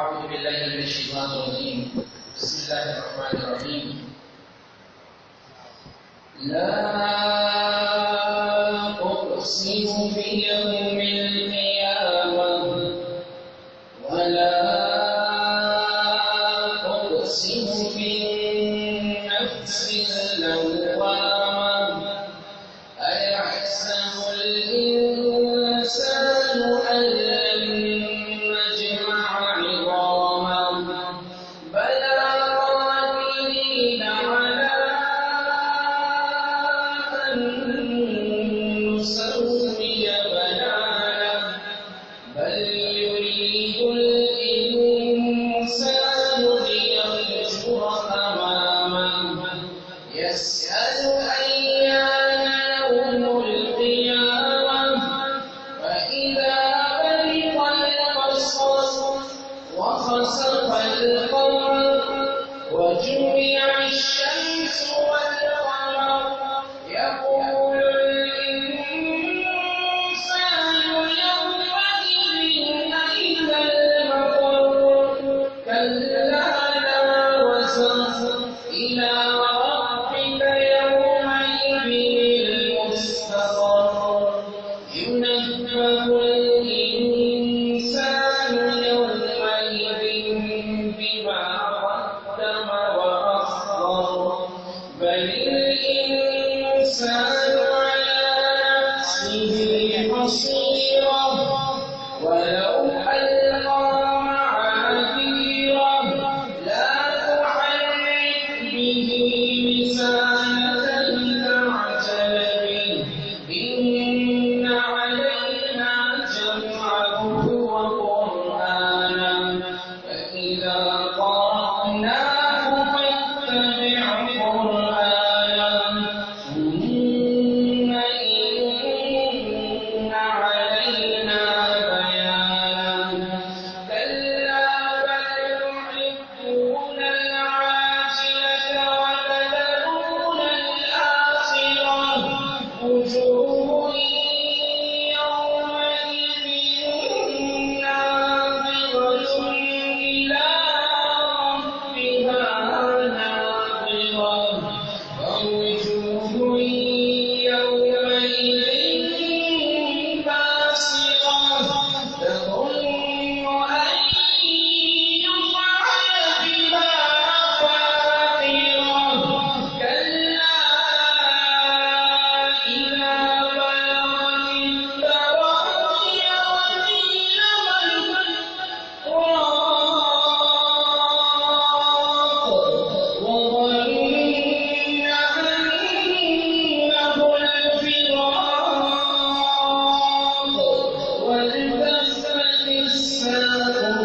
أعوذ بالله من الشيطان الرجيم. بسم الله الرحمن الرحيم. لا أقسم بيوم القيامة ولا أقسم بالنفس اللوامة أيحسب الإنسان أن لن نجمع عظامه بلى قادرين على أن نسوي بنانه بل يريد الإنسان ليفجر أمامه يسأل أيان يوم القيامة فإذا برق البصر وخسف القمر وجمع الشمس والقمر يقول الإنسان يومئذ أين المفر كلا لا وزر إلى ربك يومئذ المستقر ينبأ الإنسان يومئذ بما قدم وأخر بل الإنسان على نفسه بصيرة ولو ألقى معاذيره لا تحرك به لسانك لتعجل به إن علينا جمعه وقرآنه فإذا قرأناه فاتبع قرآنه ثم إن علينا بيانه كلا بل تحبون العاجلة وتذرون الآخرة وجوه يومئذ ناظرة إلى ربها ناظرة ووجوه يومئذ باسرة تظن أن يفعل بها فاقرة كلا إذا بلغت التراقي وقيل من راق وظن أنه الفراق والتفت الساق